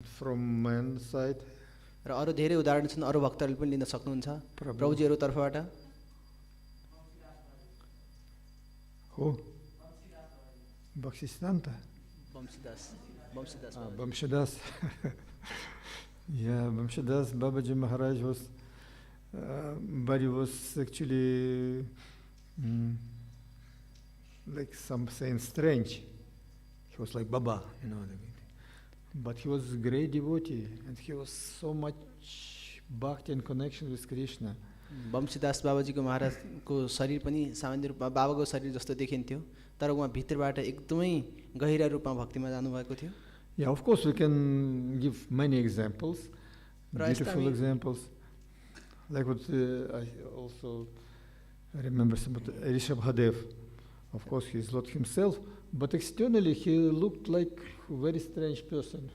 From man's side, र अरू धेरै उदाहरण छन्, अरू भक्तहरूले पनि लिन सक्नुहुन्छ प्रभुजीहरू तर्फबाट। who? Bhaktisiddhanta. Vamshadas. Yeah, Vamshadas Babaji Maharaj was, but he was actually like some saying strange. He was like Baba, you know. But he was a great devotee, and he was so much bhakti and connection with Krishna. वंशीदास बाबाजीको महाराजको शरीर पनि सामान्य रूपमा बाबाको शरीर जस्तो देखिन्थ्यो, तर उहाँ भित्रबाट एकदमै गहिरा रूपमा भक्तिमा जानुभएको थियो। Yeah, of course we can give many examples, beautiful examples. Like what I also remember about Rishabhadev. Of course he is Lord himself, but externally he looked like a very strange person.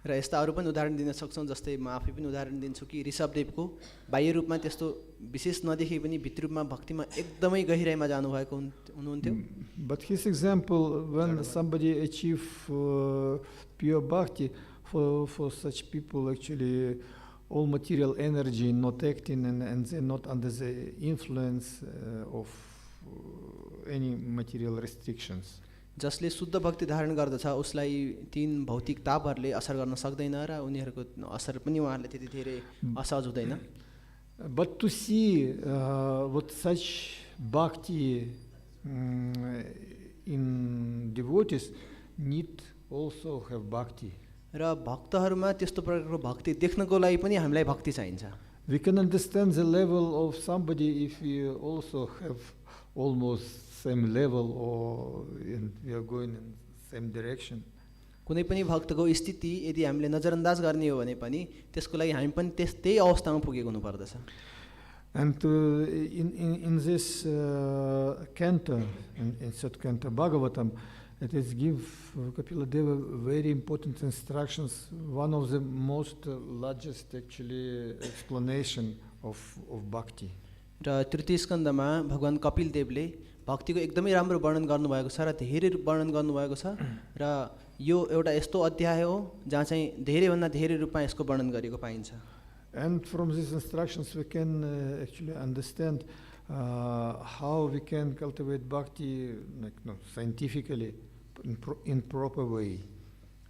र यस्ता अरू पनि उदाहरण दिन सक्छौँ, जस्तै म आफै पनि उदाहरण दिन्छु कि ऋषभदेवको बाह्य रूपमा त्यस्तो विशेष नदेखि पनि भित्र रूपमा भक्तिमा एकदमै गहिराइमा जानुभएको हुनुहुन्थ्यो। But his example, when somebody achieve pure bhakti, for such people actually all material energy not acting and they're not under the influence of any material restrictions. जसले शुद्ध भक्ति धारण गर्दछ उसलाई तीन भौतिक तापहरूले असर गर्न सक्दैन र उनीहरूको असर पनि उहाँहरूले त्यति धेरै असहज हुँदैन। But to see what such bhakti in devotees need also have bhakti. र भक्तहरूमा त्यस्तो प्रकारको भक्ति देख्नको लागि पनि हामीलाई भक्ति चाहिन्छ। We can understand the level of somebody if we also have almost same level or we are going in same direction. कुनै पनि भक्तको स्थिति यदि हामीले नजरअन्दाज गर्ने हो भने पनि त्यसको लागि हामी पनि त्यही अवस्थामा पुगेको हुनुपर्दछ। And in this canto, in third canto Bhagavatam, it is give Kapila Deva very important instructions. One of the most largest actually explanation of bhakti. र तृतीय स्कन्धमा भगवान कपिल देवले भक्तिको एकदमै राम्रो वर्णन गर्नुभएको छ र धेरै वर्णन गर्नुभएको छ र यो एउटा यस्तो अध्याय हो जहाँ चाहिँ धेरैभन्दा धेरै रूपमा यसको वर्णन गरेको पाइन्छ। And from these instructions we can actually understand how we can cultivate bhakti scientifically in proper way.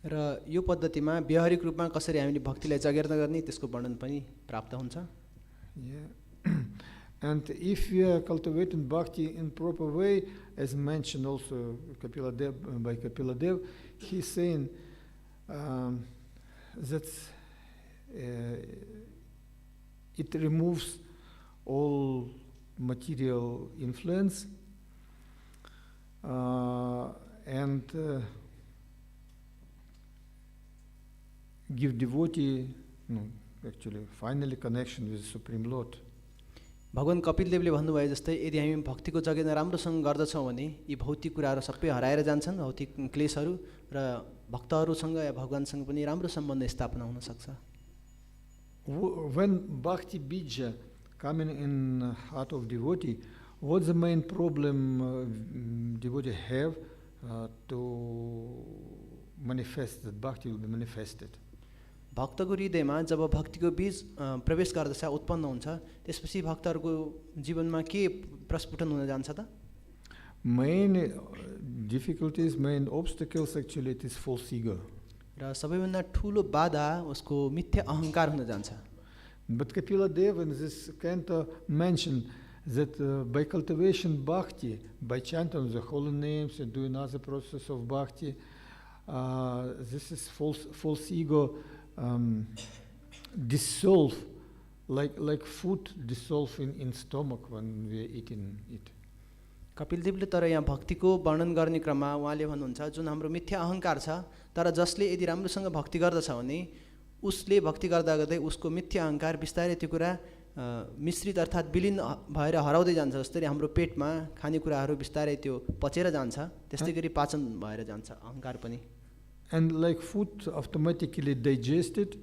र यो पद्धतिमा व्यावहारिक रूपमा कसरी हामीले भक्तिलाई जागरण गर्ने त्यसको वर्णन पनि प्राप्त हुन्छ। Yeah. And if we are cultivating bhakti in proper way, as mentioned also by Kapila Dev, he's saying that it removes all material influence and give devotee, actually, finally connection with Supreme Lord. भगवान कपिल देवले भन्नुभयो जस्तै यदि हामी भक्तिको जगेर्ना राम्रोसँग गर्दछौँ भने यी भौतिक कुराहरू सबै हराएर जान्छन्, भौतिक क्लेशहरू, र भक्तहरूसँग या भगवानसँग पनि राम्रो सम्बन्ध स्थापना हुन सक्छ। When bhakti bija coming in heart of devotee, what's the main problem devotee have to manifest that bhakti will be manifested? भक्तको हृदयमा जब भक्तिको बीज प्रवेश गर्दछ, उत्पन्न हुन्छ, त्यसपछि भक्तहरूको जीवनमा के प्रस्फुटन हुन जान्छ त? Main difficulties, main obstacles actually it is false ego. र सबैभन्दा ठुलो बाधा उसको मिथ्या अहंकार हुन जान्छ। But Kapila Dev in this canto mentioned that by cultivation bhakti, by chanting the holy names and doing other process of bhakti, this is false ego dissolve like food dissolve in stomach when we are eating it. Kapil देवले तर यहाँ भक्तिको वर्णन गर्ने क्रममा उहाँले भन्नुहुन्छ जुन हाम्रो मिथ्या अहंकार छ, तर जसले यदि राम्रोसँग भक्ति गर्दछ भने उसले भक्ति गर्दा गर्दै उसको मिथ्या अहंकार बिस्तारै त्यो कुरा मिश्रित अर्थात् विलीन भएर हराउँदै जान्छ। जसरी हाम्रो पेटमा खानेकुराहरू बिस्तारै त्यो पचेर जान्छ, त्यस्तै गरी पाचन भएर जान्छ अहंकार पनि। And like food automatically digested,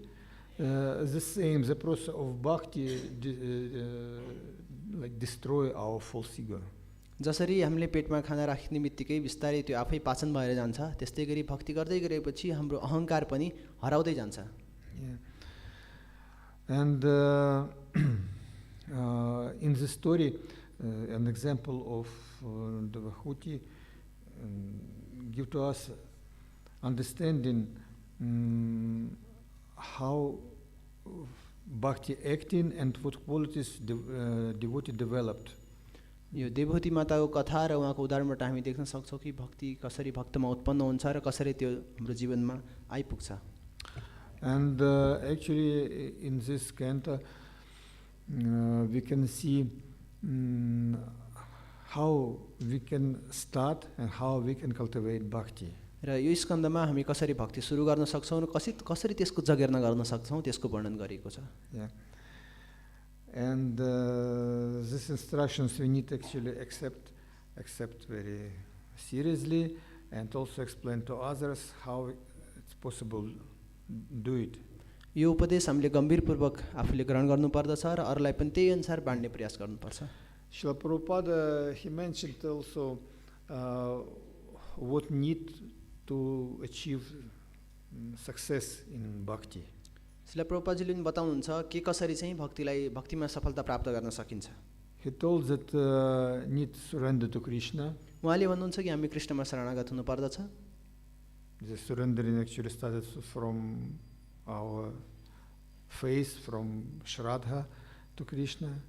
the same, the process of bhakti like destroy our false ego. जसरी हामीले पेटमा खाना राख्ने बित्तिकै बिस्तारै त्यो आफै पाचन भएर जान्छ, त्यस्तै गरी भक्ति गर्दै गरेपछि हाम्रो अहङ्कार पनि हराउँदै जान्छ। And in this story, an example of Devahuti give to us understanding how bhakti acting and what qualities devotee developed. यो देवहूति माताको कथा र उहाँको उदाहरणबाट हामी देख्न सक्छौँ कि भक्ति कसरी भक्तमा उत्पन्न हुन्छ र कसरी त्यो हाम्रो जीवनमा आइपुग्छ। And actually in this canto we can see how we can start and how we can cultivate bhakti. र यो स्कन्धमा हामी कसरी भक्ति सुरु गर्न सक्छौँ र कसरी त्यसको जगेर्ना गर्न सक्छौँ त्यसको वर्णन गरिएको छ। And these instructions we need actually accept very seriously and also explain to others how it's possible do it. यो उपदेश हामीले गम्भीरपूर्वक आफूले ग्रहण गर्नुपर्दछ र अरूलाई पनि त्यही अनुसार बाँड्ने प्रयास गर्नुपर्छ। Srila Prabhupada, he mentioned also what need to achieve success in bhakti. Srila प्रभुपादजीले पनि बताउनुहुन्छ के कसरी चाहिँ भक्तिमा सफलता प्राप्त गर्न सकिन्छ। He told that need surrender to Krishna. उहाँले भन्नुहुन्छ कि हामी कृष्णमा शरणागत हुनुपर्दछ। The surrendering actually started from our faith, from Shraddha to Krishna.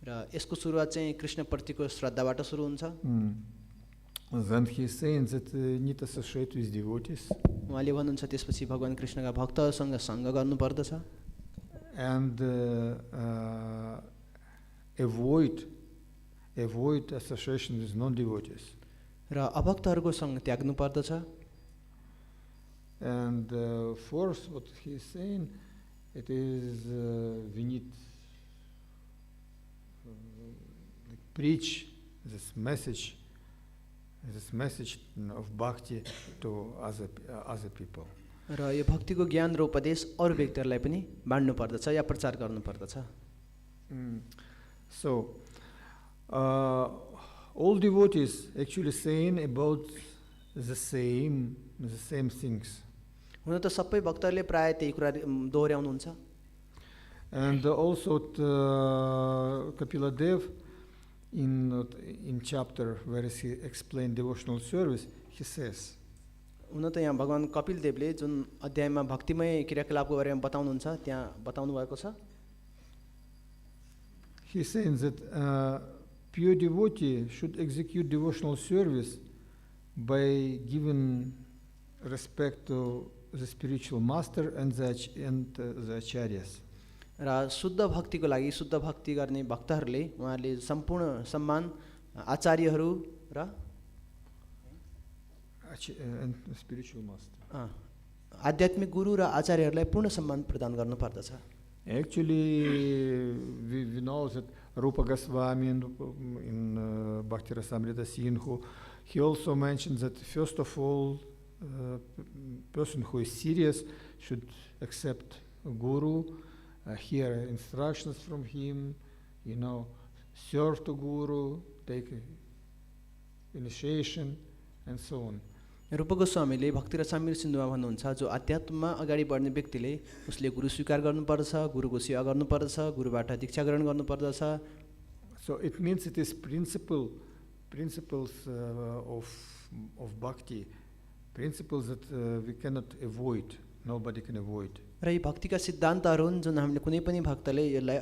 र यसको सुरुवात चाहिँ कृष्णप्रतिको श्रद्धाबाट सुरु हुन्छ। Then he is saying that need associate with devotees. उहाँले भन्नुहुन्छ त्यसपछि भगवान कृष्णका भक्तहरूसँग सँग गर्नुपर्दछ। And avoid association with non-devotees. र अभक्तहरूको सँग त्याग्नु पर्दछ। And fourth, what he is saying, it is we need preach this message of bhakti to other people. र यो भक्तिको ज्ञान र उपदेश अरू व्यक्तिहरूलाई पनि बाँड्नु पर्दछ या प्रचार गर्नु पर्दछ। So all devotees actually saying about the same things. हुन त सबै भक्तहरूले प्राय त्यही कुरा दोहोर्याउनुहुन्छ। And also Kapila Dev in chapter where he explained devotional service, he says, हुन त यहाँ भगवान कपिल देवले जुन अध्यायमा भक्तिमय क्रियाकलापको बारेमा बताउनुहुन्छ त्यहाँ बताउनु भएको छ। He says that pure devotee should execute devotional service by giving respect to the spiritual master and the acharyas. र शुद्ध भक्तिको लागि शुद्ध भक्ति गर्ने भक्तहरूले उहाँहरूले सम्पूर्ण सम्मान आचार्यहरू र spiritual master, आध्यात्मिक गुरु र आचार्यहरूलाई पूर्ण सम्मान प्रदान गर्नुपर्दछ। Actually, we know that Rupa Goswami in Bhakti Rasamrita Sindhu, he also mentioned that first of all, person who is serious should accept Guru, hear instructions from him, serve to Guru, take initiation, and so on. रूप गोस्वामीले भक्ति रसामृत सिन्धुमा भन्नुहुन्छ जो अध्यात्ममा अगाडि बढ्ने व्यक्तिले उसले गुरु स्वीकार गर्नुपर्दछ, गुरुको सेवा गर्नुपर्दछ, गुरुबाट दीक्षा ग्रहण गर्नुपर्दछ। So it means it is principles of bhakti, principles that we cannot avoid, nobody can avoid. र यी भक्तिका सिद्धान्तहरू हुन् जुन हामीले कुनै पनि भक्तले यसलाई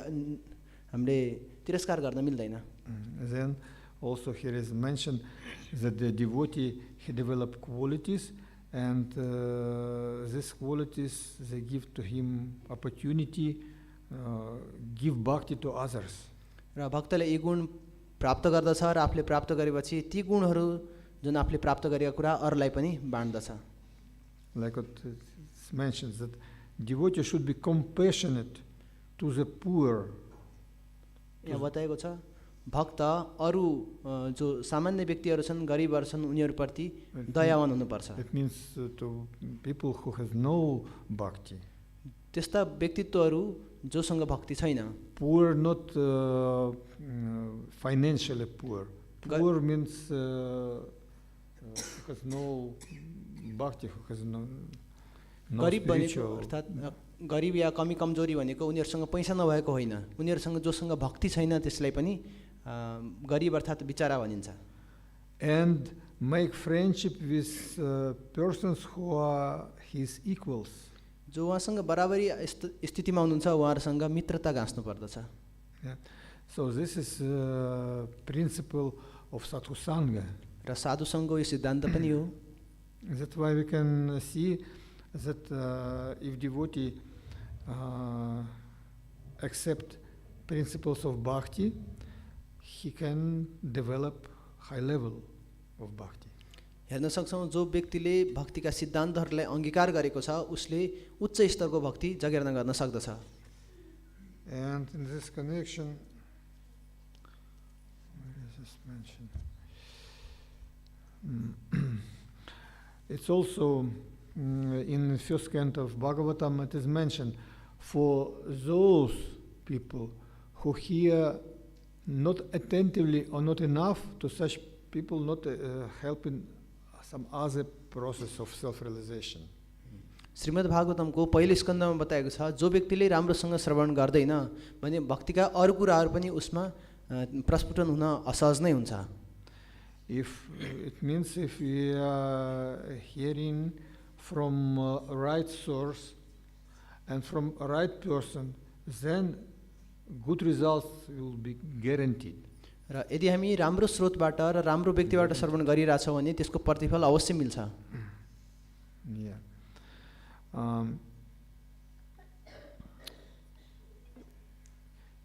हामीले तिरस्कार गर्न मिल्दैन। Then also here is mentioned that the devotee he developed qualities, and these qualities they give to him opportunity, give bhakti to others. र भक्तले यी गुण प्राप्त गर्दछ र आफूले प्राप्त गरेपछि ती गुणहरू जुन आफूले प्राप्त गरेका कुरा अरूलाई पनि बाँड्दछ। Like it mentions that devotee should be compassionate to the poor. यहाँ बताएको छ भक्त अरू जो सामान्य व्यक्तिहरू छन् गरिबहरू छन् उनीहरूप्रति दयावान हुनुपर्छ। It means to people who have no bhakti. त्यस्ता व्यक्तित्वहरू जोसँग भक्ति छैन। Poor, not financially poor, Poor means who has no bhakti, who has no गरिब भनेको spiritual. अर्थात् गरिब या कमी कमजोरी भनेको उनीहरूसँग पैसा नभएको होइन, उनीहरूसँग जोसँग भक्ति छैन त्यसलाई पनि गरिब अर्थात् बिचारा भनिन्छ। And make friendship with persons who are his equals. जो उहाँसँग बराबरी स्थितिमा हुनुहुन्छ उहाँहरूसँग मित्रता गाँच्नु पर्दछ। Yeah. So this is principle of sadhu sangha. र साधु सङ्घको यो सिद्धान्त पनि हो। That's why we can see that if devotee accept principles of bhakti, he can develop high level of bhakti. हेर्न सक्छौँ जो व्यक्तिले भक्तिका सिद्धान्तहरूलाई अङ्गीकार गरेको छ उसले उच्च स्तरको भक्ति जगेर्ना गर्न सक्दछ। And in this connection, where is this mentioned? It's also in the first canto of Bhagavatam, it is mentioned, for those people who hear not attentively or not enough, to such people not helping some other process of self-realization. Shrimad भागवतमको पहिलो स्कन्धमा बताएको छ जो व्यक्तिले राम्रोसँग श्रवण गर्दैन भने भक्तिका अरू कुराहरू पनि उसमा प्रस्फुटन हुन असहज नै हुन्छ। If it means if we are hearing from right source and from a right person, then good results will be guaranteed. र यदि हामी राम्रो स्रोतबाट र राम्रो व्यक्तिबाट श्रवण गरिरहेछौँ भने त्यसको प्रतिफल अवश्य मिल्छ। Yeah.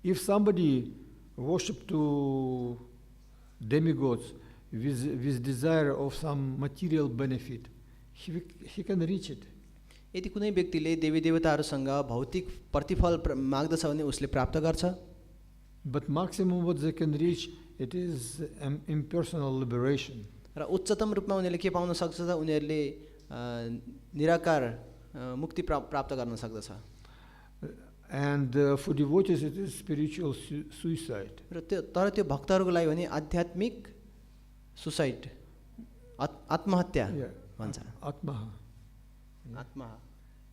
If somebody worship to demigods with desire of some material benefit, he can reach it. यदि कुनै व्यक्तिले देवी देवताहरूसँग भौतिक प्रतिफल माग्दछ भने उसले प्राप्त गर्छ। But maximum what they can reach, it is impersonal liberation. र उच्चतम रूपमा उनीहरूले के पाउन सक्छ त उनीहरूले निराकार मुक्ति प्राप्त गर्न सक्दछ। And for devotees it is spiritual suicide. र तर त्यो भक्तहरूको लागि भने आध्यात्मिक सुसाइड आत्महत्या भन्छ। आत्मा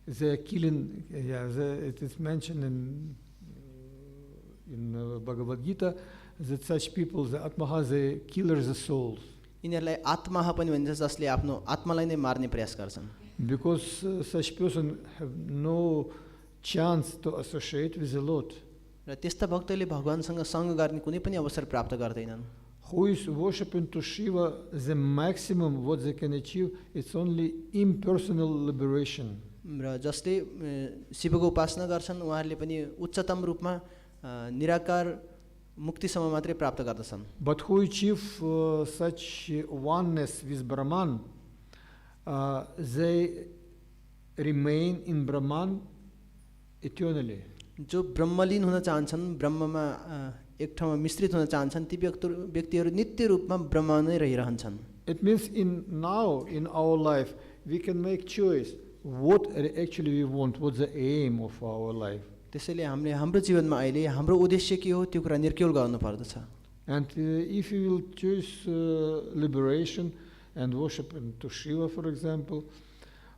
They are killing. Yeah, it is mentioned in Bhagavad Gita that such people, the atmaha, they killers the souls. यिनीहरूलाई आत्मा पनि भनिन्छ जसले आफ्नो आत्मालाई नै मार्ने प्रयास गर्छन्। Because such person have no chance to associate with the Lord. र त्यस्ता भक्तले भगवानसँग सँग गर्ने कुनै पनि अवसर प्राप्त गर्दैनन्। Who is worshiping to Shiva, the maximum what they can achieve, it's only impersonal liberation. र जसले शिवको उपासना गर्छन् उहाँहरूले पनि उच्चतम रूपमा निराकार मुक्तिसम्म मात्रै प्राप्त गर्दछन्। But who achieve such oneness with Brahman, they remain in Brahman eternally. जो ब्रह्मलीन हुन चाहन्छन्, ब्रह्ममा एक ठाउँमा मिश्रित हुन चाहन्छन् ती व्यक्तिहरू नित्य रूपमा ब्रह्म नै रहिरहन्छन्। It means now in our life we can make choice what actually we want, what's the aim of our life. त्यसैले हामीले हाम्रो जीवनमा अहिले हाम्रो उद्देश्य के हो त्यो कुरा निर्क्युल गर्नु पर्दछ। And if you will choose liberation and worship to Shiva, for example,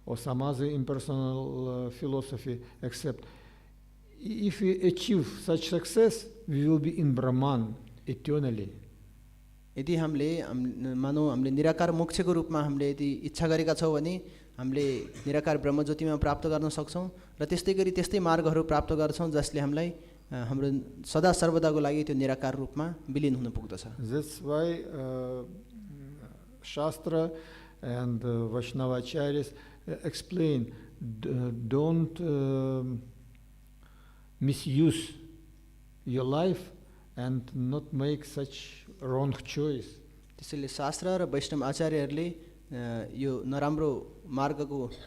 or some other impersonal philosophy, except if we achieve such success, we will be in Brahman eternally. यदि हामीले मानौ हामीले निराकार मोक्षको रूपमा हामीले यदि इच्छा गरेका छौँ भने हामीले निराकार ब्रह्म ज्योतिमा प्राप्त गर्न सक्छौँ र त्यस्तै गरी त्यस्तै मार्गहरू प्राप्त गर्छौँ जसले हामीलाई हाम्रो सदा सर्वदाको लागि त्यो निराकार रूपमा विलीन हुन पुग्दछ। That's why Shastra and Vaishnavacharyas explain, don't misuse your life and not make such wrong choice. त्यसैले शास्त्र र वैष्णव आचार्यहरूले यो नराम्रो मार्गमा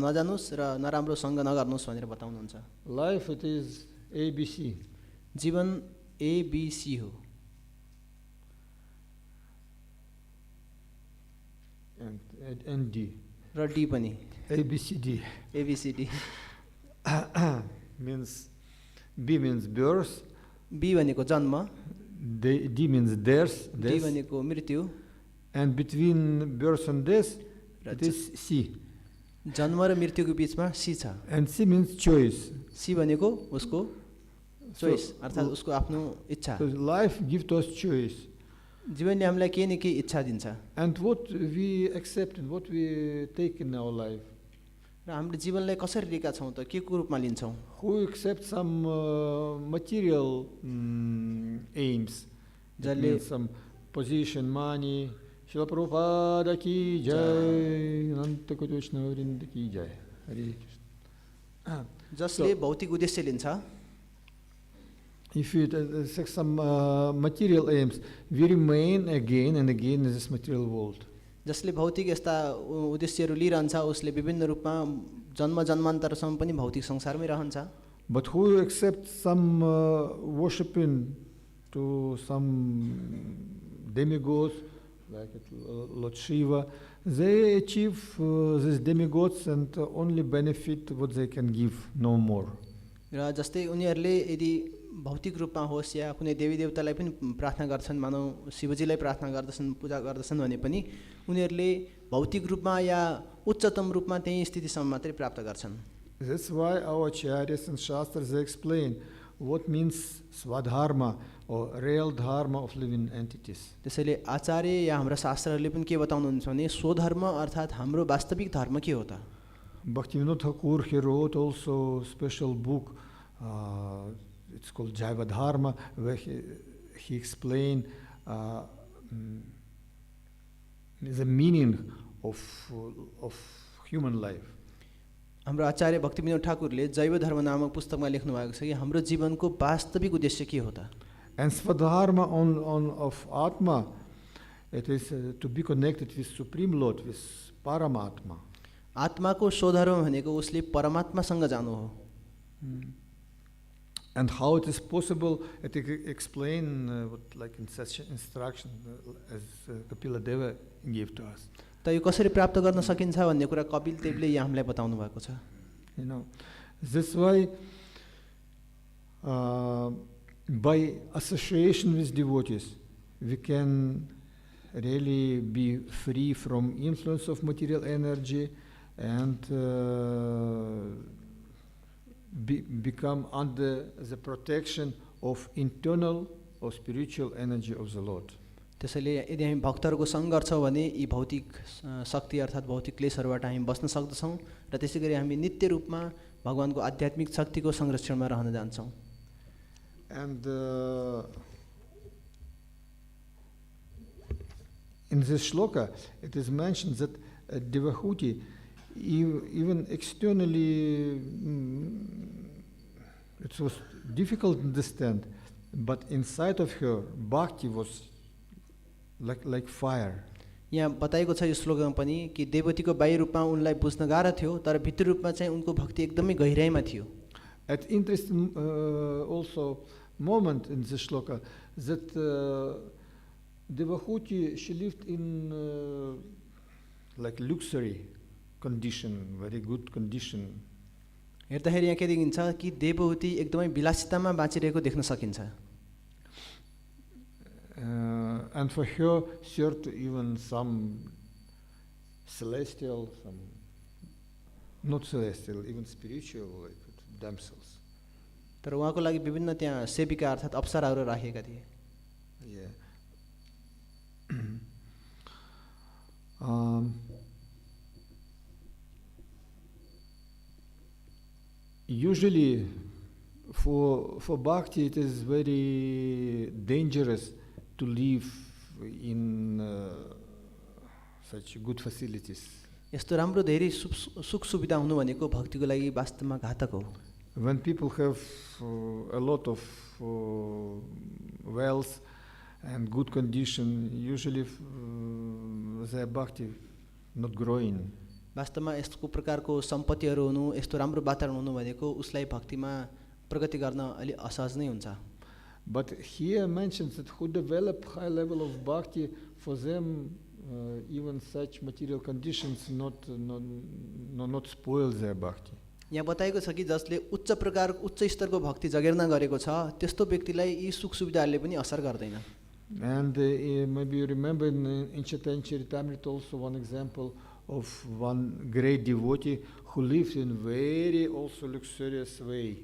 नजानुस् र नराम्रो सँग नगर्नुस् भनेर बताउनुहुन्छ। Life it is ABC. जीवन ABC हो। And D. र D पनि। ABCD. ABCD. means B means birth. B भनेको जन्म। D means death, डी भनेको मृत्यु, and between birth and death, it is C. जन्म र मृत्युको बिचमा सी छ. And C means choice. C भनेको उसको चोइस, अर्थात् उसको आफ्नो इच्छा. So life gives us choice. जीवनले हामीलाई केही न केही इच्छा दिन्छ. And what we accept and what we take in our life. र हामीले जीवनलाई कसरी लिएका छौँ त, के को रूपमा लिन्छौँ? Who accept some material aims, that means some position, money. Śrīla Prabhupāda ki jai, Ananta Kotoshna Vrinda ki jai. Hare Krishna. जसले भौतिक उद्देश्य लिन्छ, if you take some material aims, we remain again and again in this material world. जसले भौतिक यस्ता उद्देश्यहरू लिइरहन्छ उसले विभिन्न रूपमा जन्म जन्मान्तरसम्म पनि भौतिक संसारमै रहन्छ. But who accept some worshiping to some demigods, like Lord Shiva, they achieve these demigods and only benefit what they can give, no more. र जस्तै उनीहरूले यदि भौतिक रूपमा होस् या कुनै देवी देवतालाई पनि प्रार्थना गर्छन्, मानौ शिवजीलाई प्रार्थना गर्दछन्, पूजा गर्दछन् भने पनि उनीहरूले भौतिक रूपमा या उच्चतम रूपमा त्यही स्थितिसम्म मात्रै प्राप्त गर्छन्. That's why our acharyas and shastras they explain what means swadharma or real dharma of living entities. त्यसैले आचार्य या हाम्रा शास्त्रहरूले पनि के बताउनुहुन्छ भने स्वधर्म अर्थात् हाम्रो वास्तविक धर्म के हो त? Bhaktivinoda Thakur, he wrote also a special book, it's called Jaiva Dharma, where he explained the meaning of human life. हाम्रो आचार्य भक्तिविनोद ठाकुरले जैव धर्म नामक पुस्तकमा लेख्नु भएको छ कि हाम्रो जीवनको वास्तविक उद्देश्य के हो त? And Swadharma of Atma, it is to be connected with Supreme Lord, with Paramatma. आत्माको स्वधर्म भनेको उसले परमात्मासँग जानु हो. And how it is possible, it explain like in such instruction as Kapila Deva gave to us. त यो कसरी प्राप्त गर्न सकिन्छ भन्ने कुरा कपिल देवले यहाँ हामीलाई बताउनु भएको छ. You know, this why by association with devotees we can really be free from influence of material energy and become under the protection of internal or spiritual energy of the Lord. त्यसैले यदि हामी भक्तहरूको सँग गर्छौँ भने यी भौतिक शक्ति अर्थात् भौतिक क्लेशहरूबाट हामी बस्न सक्दछौँ र त्यसैगरी हामी नित्य रूपमा भगवानको आध्यात्मिक शक्तिको संरक्षणमा रहन जान्छौँ. And in this shloka it is mentioned that a devotee even externally it was difficult to understand, but inside of her bhakti was like fire. यहाँ बताएको छ यो श्लोकमा पनि कि देवतीको बाह्य रूपमा उनलाई बुझ्न गाह्रो थियो तर भित्री रूपमा चाहिँ उनको भक्ति एकदमै गहिराइमा थियो. At interesting also moment in this shloka that devotee she lived in like luxury condition, very good condition. हेर्दाखेरि यहाँ के देखिन्छ कि देवहूति एकदमै विलासितामा बाँचिरहेको देख्न सकिन्छ. And for her served even some celestial, some not celestial, even spiritual, like damsels. तर उहाँको लागि विभिन्न त्यहाँ सेविका अर्थात् अप्सराहरू राखेका थिए. Usually for bhakti it is very dangerous to live in such good facilities. यस्तो राम्रो धेरै सुख सुविधा हुनु भनेको भक्तिको लागि वास्तवमा घातक हो. When people have a lot of wealth and good condition, usually their bhakti not growing. वास्तवमा यस्तो प्रकारको सम्पत्तिहरू हुनु, यस्तो राम्रो वातावरण हुनु भनेको उसलाई भक्तिमा प्रगति गर्न अलि असहज नै हुन्छ. But here mentions that who develop high level of bhakti, for them even such material conditions not spoil their bhakti. यहाँ बताएको छ कि जसले उच्च स्तरको भक्ति जगेर्ना गरेको छ त्यस्तो व्यक्तिलाई यी सुख सुविधाहरूले पनि असर गर्दैन। And maybe you remember in Chaitanya Charitamrita also one example of one great devotee who lived in very also luxurious way.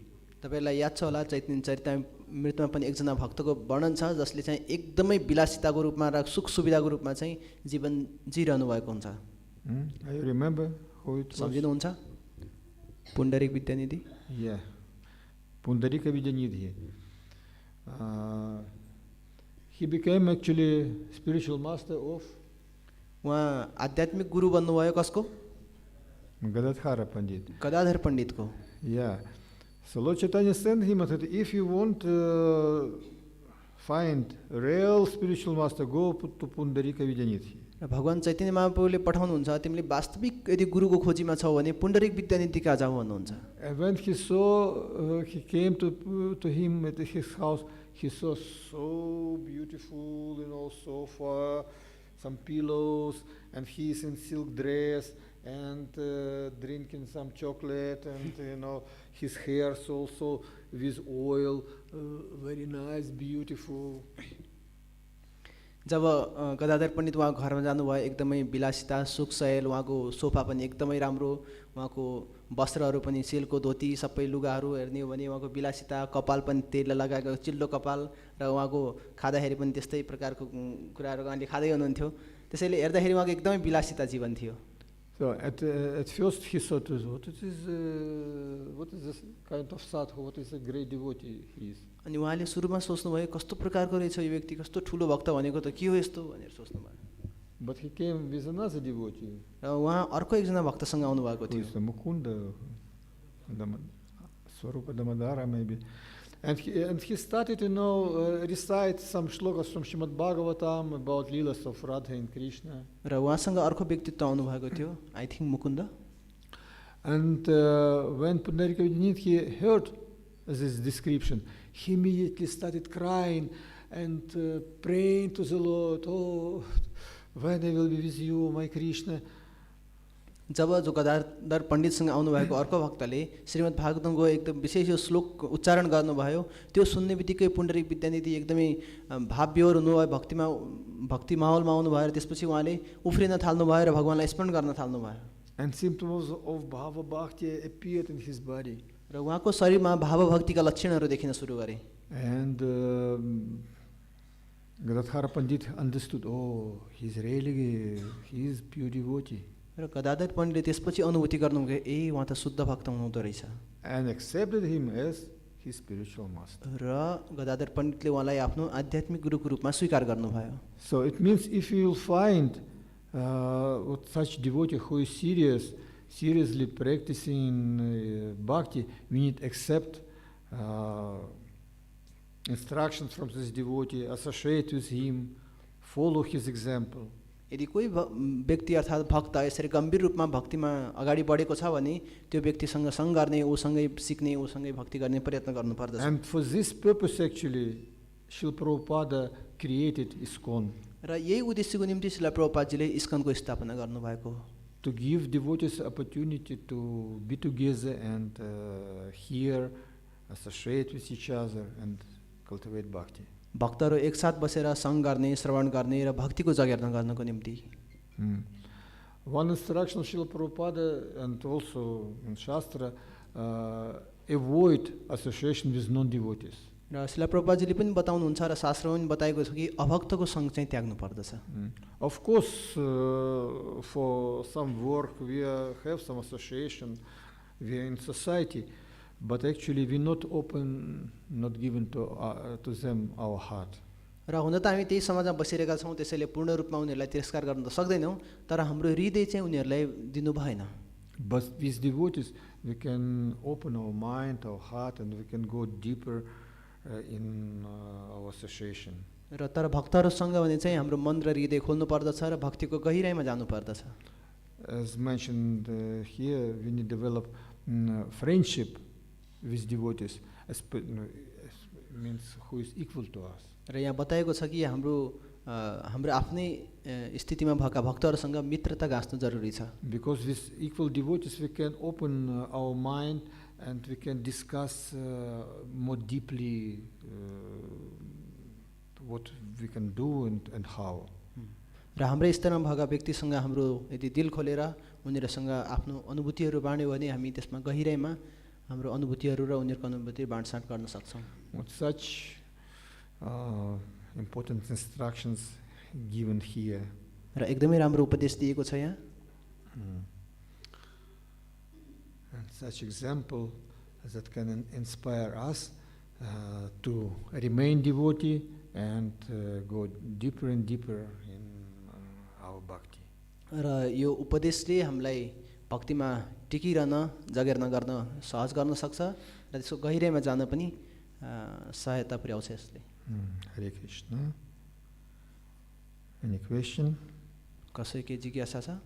तपाईलाई याद छ होला चैतन्य चरितामृतमा पनि एकजना भक्तको वर्णन छ जसले चाहिँ एकदमै विलासिताको रूपमा र सुख सुविधाको रूपमा चाहिँ जीवन जिरहनु भएको हुन्छ। You remember who it was? सम्झिनुहुन्छ? Pundarik Vidyanidhi? Yeah, Pundarika Vidyanidhi. He became actually spiritual master of उहाँ आध्यात्मिक गुरु बन्नुभयो कसको? Gadadhara Pandit. Gadadhar पण्डितको। Yeah. So Lord Chaitanya sent him and said, if you want to find real spiritual master, go to Pundarika Vidyanidhi. भगवान चैतन्य महाप्रभुले पठाउनुहुन्छ तिमीले वास्तविक यदि गुरुको खोजीमा छौ भने पुण्डरीक विद्यानिधि कहाँ जाऊ भन्नुहुन्छ। And when he saw, he came to him at his house, he saw so beautiful, sofa, some pillows, and he's in silk dress and drinking some chocolate, and his hair also with oil, very nice, beautiful. जब गदाधर पण्डित उहाँ घरमा जानुभयो एकदमै विलासिता सुख शयल उहाँको sofa पनि एकदमै राम्रो उहाँको वस्त्रहरू पनि सिल्कको धोती सबै लुगाहरू हेर्ने हो भने उहाँको विलासिता कपाल पनि तेलले लगाएको चिल्लो कपाल र उहाँको खाँदाखेरि पनि त्यस्तै प्रकारको कुराहरू उहाँले खाँदै हुनुहुन्थ्यो त्यसैले हेर्दाखेरि उहाँको एकदमै विलासिता जीवन थियो। So at first he thought, what is this kind of sadhu, what is a great devotee he is. अनि उहाँले सुरुमा सोच्नुभयो कस्तो प्रकारको रहेछ यो व्यक्ति कस्तो ठुलो भक्त भनेको त के हो यस्तो भनेर सोच्नुभयो। But he came with another devotee. र उहाँ अर्को एकजना भक्तसँग आउनु भएको थियो। Mukunda, Swarupa Damadara maybe. And he started, recite some shlokas from Srimad Bhagavatam about leelas of Radha and Krishna. र उहाँसँग अर्को व्यक्तित्व आउनु भएको थियो, I think Mukund. And when Pundarika Vidyanidhi heard this description, he immediately started crying and praying to the Lord, oh, when I will be with you, my Krishna. जब जो गदाधर पण्डितसँग आउनुभएको अर्को भक्तले श्रीमद् भागवतमको एकदम विशेष यो श्लोक उच्चारण गर्नुभयो त्यो सुन्ने बित्तिकै पुण्डरीक विद्यानिधि एकदमै भावविह्वल हुनुभयो भक्ति माहौलमा आउनुभयो र त्यसपछि उहाँले उफ्रिन थाल्नुभयो र भगवानलाई स्मरण गर्न थाल्नुभयो। And symptoms of bhava bhakti appeared in his body. र उहाँको शरीरमा भाव भक्तिका लक्षणहरू देखिन सुरु गरे। And Gadadhara Pandit understood, oh, he is pure devotee. र गदाधर पण्डितले त्यसपछि अनुभूति गर्नुभयो ए उहाँ त शुद्ध भक्त हुनुहुँदो रहेछ। And accepted him as his spiritual master. र गदाधर पण्डितले उहाँलाई आफ्नो आध्यात्मिक गुरुको रूपमा स्वीकार गर्नुभयो। So it means if you will find such devotee who is seriously practicing bhakti, we need to accept instructions from this devotee, associate with him, follow his example. यदि कोही व्यक्ति अर्थात् भक्त यसरी गम्भीर रूपमा भक्तिमा अगाडि बढेको छ भने त्यो व्यक्तिसँग सँग गर्ने उसँगै सिक्ने उसँगै भक्ति गर्ने प्रयत्न गर्नुपर्दछ। And for this purpose actually Srila Prabhupada created ISKCON. र यही उद्देश्यको निम्ति श्रील प्रभुपादजीले इस्कनको स्थापना गर्नुभएको हो। To give devotees opportunity to be together and hear, associate with each other and cultivate bhakti. भक्तहरू एकसाथ बसेर सङ्ग गर्ने श्रवण गर्ने र भक्तिको जगेर्ना गर्नको निम्ति। One instruction of Srila Prabhupada and also in Shastra, avoid association with non-devotees. र श्रील प्रभुपादजीले पनि बताउनुहुन्छ र शास्त्रमा पनि बताएको छ कि अभक्तको सँग चाहिँ त्याग्नु पर्दछ। Of course, for some work we have some association, we are in society, but actually we not open, not given to them our heart. र हुन त हामी त्यही समाजमा बसिरहेका छौँ त्यसैले पूर्ण रूपमा उनीहरूलाई तिरस्कार गर्न त सक्दैनौँ तर हाम्रो हृदय चाहिँ उनीहरूलाई दिनु भएन। But with devotees we can open our mind, our heart, and we can go deeper in our association. र तर भक्तहरूसँग भने चाहिँ हाम्रो मन र हृदय खोल्नु पर्दछ र भक्तिको गहिराइमा जानु पर्दछ। As mentioned here, we need to develop friendship with devotees, means who is equal to us. र यहाँ बताएको छ कि हाम्रो हाम्रो आफ्नै स्थितिमा भएका भक्तहरूसँग मित्रता गाँच्नु जरुरी छ। Because with equal devotees we can open our mind and we can discuss more deeply what we can do and how. र हाम्रै स्तरमा भएका व्यक्तिसँग हाम्रो यदि दिल खोलेर उनीहरूसँग आफ्नो अनुभूतिहरू बाँड्यो भने हामी त्यसमा गहिराइमा हाम्रो अनुभूतिहरू र उनीहरूको अनुभूति बाँडसाँड गर्न सक्छौँ। With such important instructions given here. र एकदमै राम्रो उपदेश दिएको छ यहाँ। And such example that can inspire us to remain devotee and go deeper and deeper in our bhakti. र यो उपदेशले हामीलाई भक्तिमा टिकिरहन जगेर नगर्न सहज गर्न सक्छ र त्यसको गहिराइमा जान पनि सहायता पुर्याउँछ यसले। Hare Krishna. Any question? कसै के जिज्ञासा छ?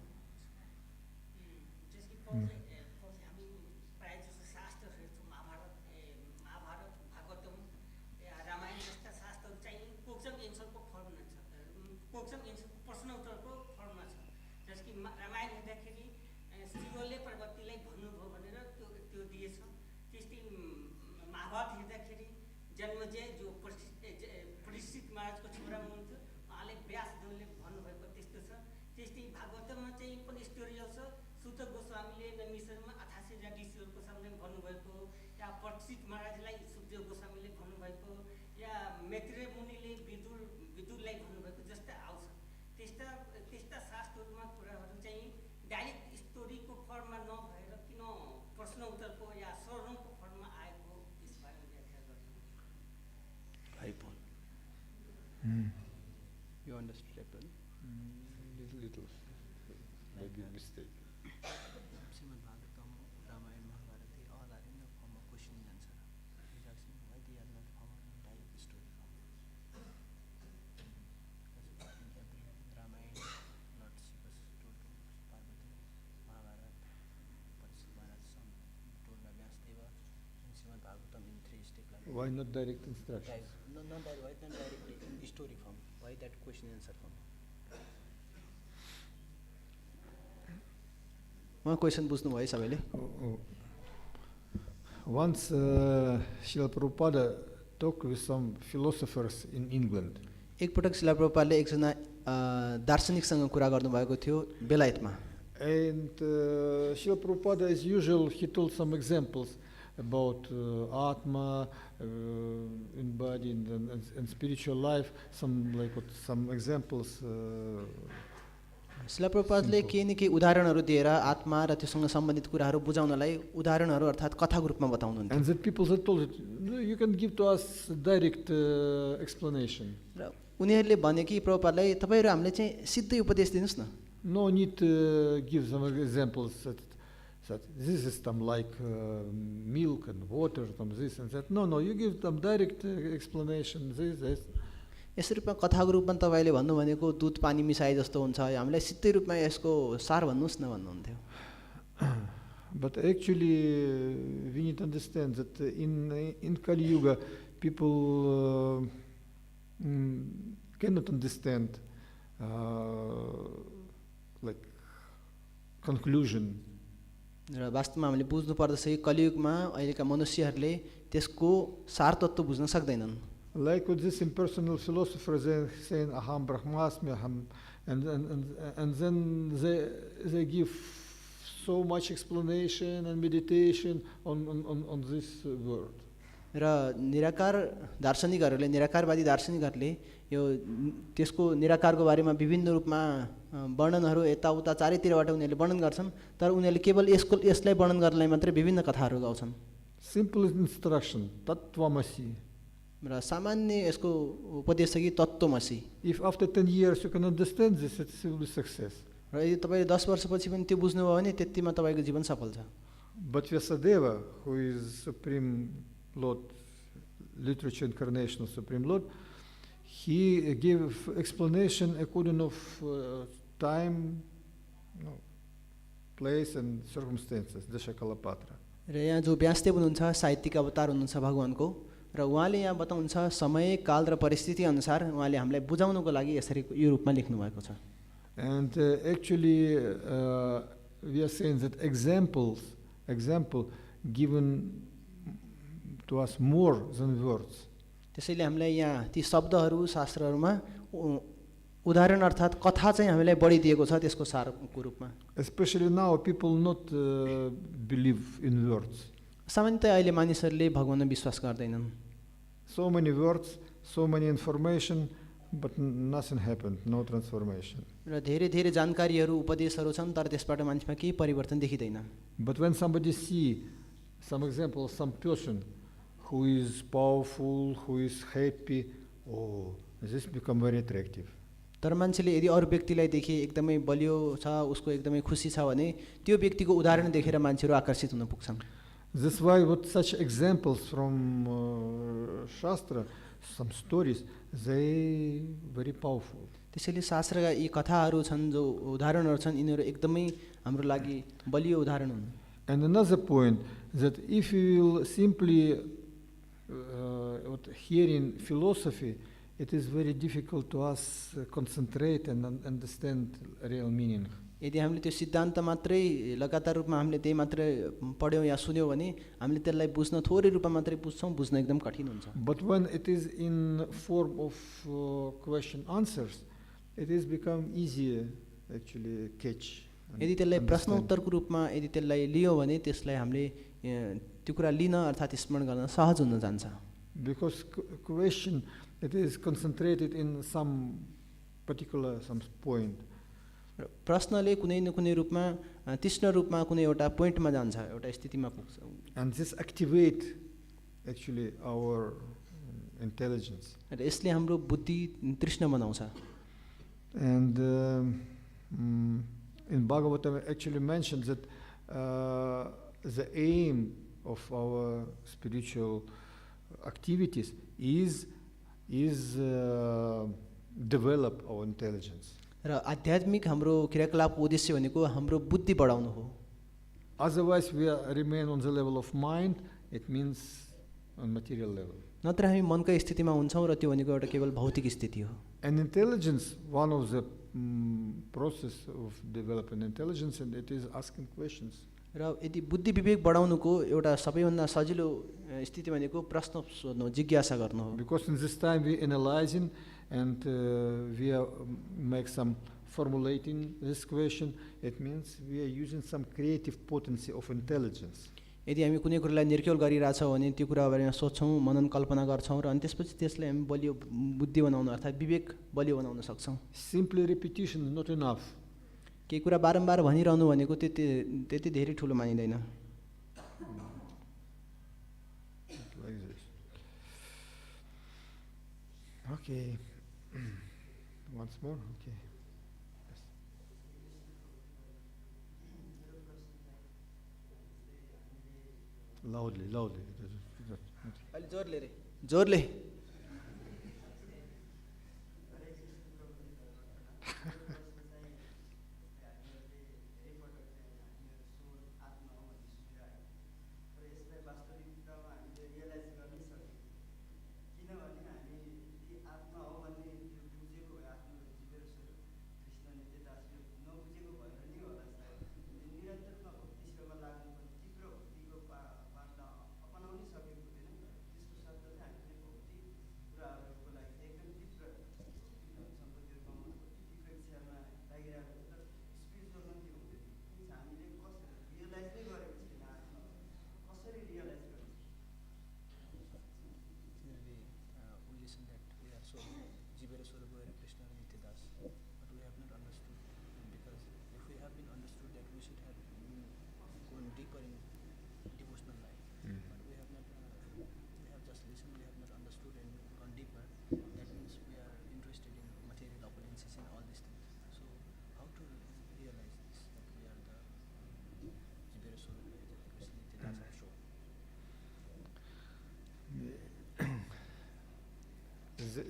You understood actually? Little, maybe mistake. Srimad Bhagavatam, Ramayana, Mahabharata, all are in the form of question and answer. He's asking why they are not found in direct story form. Because in every Ramayana, Lord Shiva told to Parvati, Mahabharata, Parishit Maharaj, some told by Vyasdeva, and Srimad Bhagavatam in 3 steps like that. Why not direct instructions? No, not that, why not directly in the story form? Why that question and answer form? One question बुझ्नु भयो सबैले? Once Srila Prabhupada talked with some philosophers in England. एक पटक श्रील प्रभुपादले एकजना दार्शनिकसँग कुरा गर्नुभएको थियो बेलायतमा। And Srila Prabhupada, as usual, he told some examples about Atma, in body and spiritual life, some examples. Srila प्रभुपादले केही न केही उदाहरणहरू दिएर आत्मा र त्योसँग सम्बन्धित कुराहरू बुझाउनलाई उदाहरणहरू अर्थात् कथाको रूपमा बताउनुहुन्थ्यो। And the people that told it, no, you can give to us direct explanation. र उनीहरूले भने कि प्रभुपादलाई तपाईहरु हामीले चाहिँ सिधै उपदेश दिनुस् न। No need to give some examples that this is like milk and water, this and that. No, you give them direct explanation. This. यस रूपमा कथाको रूपमा तपाईले भन्नु भनेको दूध पानी मिसाए जस्तो हुन्छ, हामीलाई सिधै रूपमा यसको सार भन्नुस् न भन्नुहुन्थ्यो। But actually we need to understand that in Kali Yuga people cannot understand like conclusion. र वास्तवमा हामीले बुझ्नु पर्दछ कि कलियुगमा अहिलेका मनुष्यहरूले त्यसको सार तत्त्व बुझ्न सक्दैनन्। Like with this impersonal philosopher, they saying aham brahmasmi aham, and then they give so much explanation and meditation on this word. र निराकार दार्शनिकहरूले निराकारवादी दार्शनिकहरूले यो त्यसको निराकारको बारेमा विभिन्न रूपमा वर्णनहरू यताउता चारैतिरबाट उनीहरूले वर्णन गर्छन्, तर उनीहरूले केवल यसलाई वर्णन गर्नलाई मात्रै विभिन्न कथाहरू गाउँछन्। Simple instruction, tatvamasi. र सामान्य यसको उपदेश छ कि तत्त्वमसि। If after 10 years you can understand this, it will be success. र यदि तपाईले 10 वर्षपछि पनि त्यो बुझ्नुभयो भने त्यतिमा तपाईको जीवन सफल छ। But Vyasadeva, who is Supreme Lord, literature incarnation of Supreme Lord, he gave explanation according of time, place and circumstances, Dashakalapatra. र यहाँ जो व्यासदेव हुनुहुन्छ साहित्यिक अवतार हुनुहुन्छ भगवानको, र उहाँले यहाँ बताउनुहुन्छ समय काल र परिस्थिति अनुसार उहाँले हामीलाई बुझाउनको लागि यसरी यो रूपमा लेख्नु भएको छ। And actually, we are saying that example given to us more than words. त्यसैले हामीलाई यहाँ ती शब्दहरू शास्त्रहरूमा उदाहरण अर्थात् कथा चाहिँ हामीलाई बढी दिएको छ त्यसको सारको रूपमा। Especially now, people not believe in words. सामान्यतया अहिले मानिसहरूले भगवानमा विश्वास गर्दैनन्। So many words, so many information, but nothing happened, no transformation. र धेरै धेरै जानकारीहरू उपदेशहरू छन् तर त्यसबाट मान्छेमा केही परिवर्तन देखिँदैन। But when somebody see some example, some person who is powerful, who is happy, oh, this become very attractive. तर मान्छेले यदि अरू व्यक्तिलाई देखे एकदमै बलियो छ, उसको एकदमै खुसी छ भने त्यो व्यक्तिको उदाहरण देखेर मान्छेहरू आकर्षित हुन पुग्छन्। That's why with such examples from Shastra, some stories, they very powerful. त्यसैले शास्त्रका यी कथाहरू छन् जो उदाहरणहरू छन् यिनीहरू एकदमै हाम्रो लागि बलियो उदाहरण हुन्। And another point that if you will simply hearing philosophy, it is very difficult to us concentrate and understand real meaning. यदि हामीले त्यो सिद्धान्त मात्रै लगातार रूपमा हामीले त्यही मात्रै पढ्यौँ या सुन्यौँ भने हामीले त्यसलाई बुझ्न थोरै रूपमा मात्रै बुझ्छौँ, बुझ्न एकदम कठिन हुन्छ। But when it is in form of question answers, it is become easier actually catch. यदि त्यसलाई प्रश्न उत्तरको रूपमा यदि त्यसलाई लियो भने त्यसलाई हामीले त्यो कुरा लिन अर्थात् स्मरण गर्न सहज हुन जान्छ। Because question, it is concentrated in some particular some point. प्रश्नले कुनै न कुनै रूपमा तीक्ष्ण रूपमा कुनै एउटा पोइन्टमा जान्छ, एउटा स्थितिमा पुग्छ। And this activate actually our intelligence. र यसले हाम्रो बुद्धि तृष्ण बनाउँछ। And in Bhagavatam actually mentions that the aim of our spiritual activities is develop our intelligence. र आध्यात्मिक हाम्रो क्रियाकलापको उद्देश्य भनेको हाम्रो बुद्धि बढाउनु हो। Otherwise we remain on the level of mind, it means on material level. नत्र हामी मनकै स्थितिमा हुन्छौँ र त्यो भनेको एउटा केवल भौतिक स्थिति हो। And intelligence, one of the process of developing intelligence, and it is asking questions. र यदि बुद्धि विवेक बढाउनुको एउटा सबैभन्दा सजिलो स्थिति भनेको प्रश्न सोध्नु, जिज्ञासा गर्नु हो। Because in this time we analyzing and we are make some formulating this question, it means we are using some creative potency of intelligence. यदि हामी कुनै कुरालाई निर्क्युल गरिरहेछौँ भने त्यो कुरा बारेमा सोच्छौँ, मनन कल्पना गर्छौँ र अनि त्यसपछि त्यसलाई हामी बलियो बुद्धि बनाउन अर्थात् विवेक बलियो बनाउन सक्छौँ। Simply repetition is not enough. केही कुरा बारम्बार भनिरहनु भनेको त्यति धेरै ठुलो मानिँदैन। Like this. Okay. Once more. Okay. Yes. Loudly. अलि जोरले रे, जोरले।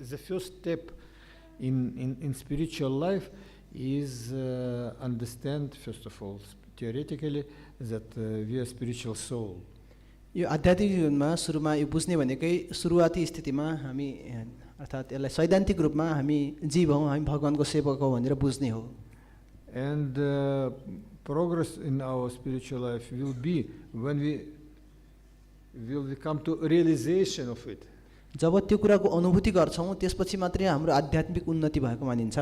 The first step in spiritual life is understand, first of all, theoretically, that we are spiritual soul. यो आध्यात्मिक जीवनमा सुरुमा यो बुझ्ने भनेकै सुरुवाती स्थितिमा हामी अर्थात् यसलाई सैद्धान्तिक रूपमा हामी जीव हौँ, हामी भगवानको सेवक हौँ भनेर बुझ्ने हो। And progress in our spiritual life will be when we come to realization of it. जब त्यो कुराको अनुभूति गर्छौँ त्यसपछि मात्रै हाम्रो आध्यात्मिक उन्नति भएको मानिन्छ।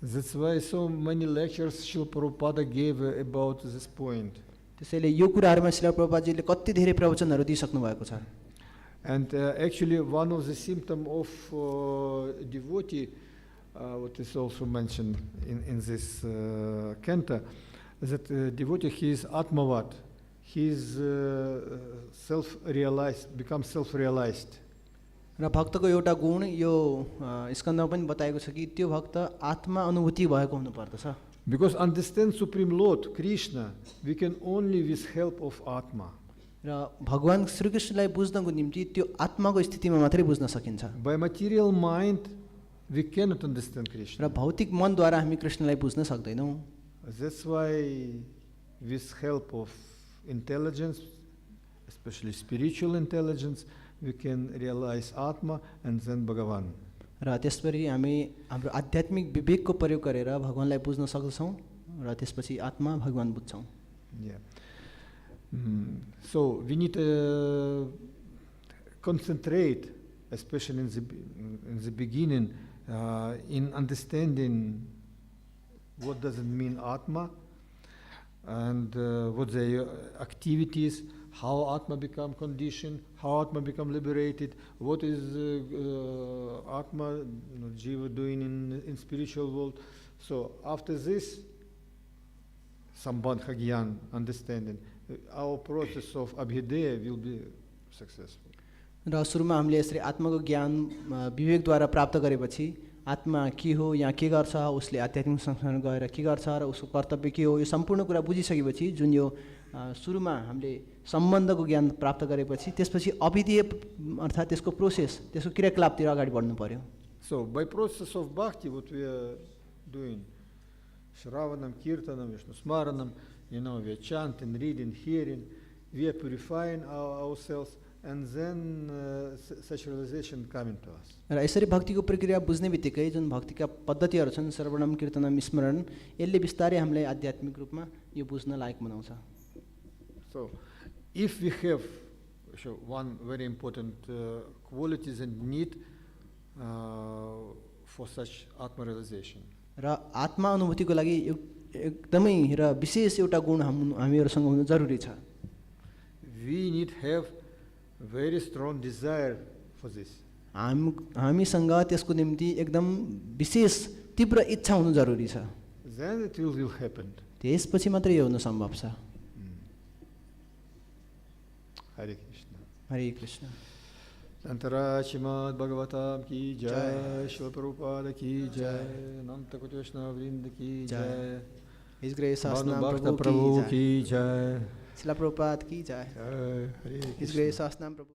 That's why so many lectures Srila Prabhupada gave about this point. त्यसैले यो कुराहरूमा श्रील प्रभुपादजीले कति धेरै प्रवचनहरू दिइसक्नु भएको छ। And actually one of the symptoms of devotee, what is also mentioned in this canto, that devotee, he is atmavat, he is self-realized, becomes self-realized. र भक्तको एउटा गुण यो स्कन्धमा पनि बताएको छ कि त्यो भक्त आत्मा अनुभूति भएको हुनुपर्दछ। Because understand Supreme Lord Krishna, we can only with help of Atma. र भगवान श्रीकृष्णलाई बुझ्नको निम्ति त्यो आत्माको स्थितिमा मात्रै बुझ्न सकिन्छ। By material mind, we cannot understand Krishna. र भौतिक मनद्वारा हामी कृष्णलाई बुझ्न सक्दैनौँ। That's why with help of intelligence, especially spiritual intelligence, we can realize Atma and then Bhagavan. र त्यसपछि हामी हाम्रो आध्यात्मिक विवेकको प्रयोग गरेर भगवानलाई बुझ्न सक्छौँ र त्यसपछि आत्मा भगवान बुझ्छौँ। Yeah. So we need to concentrate, especially in the beginning, in understanding what does it mean Atma, and what the activities, how Atma become conditioned, how Atma become liberated, what is Atma, Jiva doing in spiritual world. So after this, Sambandha Gyan, understanding, our process of Abhidaya will be successful. र सुरुमा हामीले यसरी आत्माको ज्ञान विवेकद्वारा प्राप्त गरेपछि आत्मा के हो, यहाँ के गर्छ, उसले आध्यात्मिक संसारमा गएर के गर्छ र उसको कर्तव्य के हो, यो सम्पूर्ण कुरा बुझिसकेपछि जुन यो सुरुमा हामीले सम्बन्धको ज्ञान प्राप्त गरेपछि त्यसपछि अभिधेय अर्थात् त्यसको प्रोसेस, त्यसको क्रियाकलापतिर अगाडि बढ्नु पर्यो। So by process of bhakti, what we are doing, Shravanam, Kirtanam, Vishnu Smaranam, we are chanting, reading, hearing, we are purifying ourselves, and then such realization coming to us. र यसरी भक्तिको प्रक्रिया बुझ्ने बित्तिकै जुन भक्तिका पद्धतिहरू छन्, श्रवणम, कीर्तनम, स्मरण, यसले बिस्तारै हामीलाई आध्यात्मिक रूपमा यो बुझ्न लायक बनाउँछ। So if we have one very important qualities and need for such Atma realization. र आत्मा अनुभूतिको लागि एकदमै र विशेष एउटा गुण हामीहरूसँग हुनु जरुरी छ। We need have very strong desire for this. हामीसँग त्यसको निम्ति एकदम विशेष तीव्र इच्छा हुनु जरुरी छ। Then it will happen. त्यसपछि मात्रै यो हुन सम्भव छ। Hare Krishna. हरे Krishna. Santara Srimad Bhagavatam ki jai, Srila Prabhupada ki jai, Nanta Koti Vaishnava Vrinda ki jai, His Grace Sahasranam Prabhu ki jai, Srila Prabhupada ki jai, Hare His Krishna. Grace Sahasranam Prabhu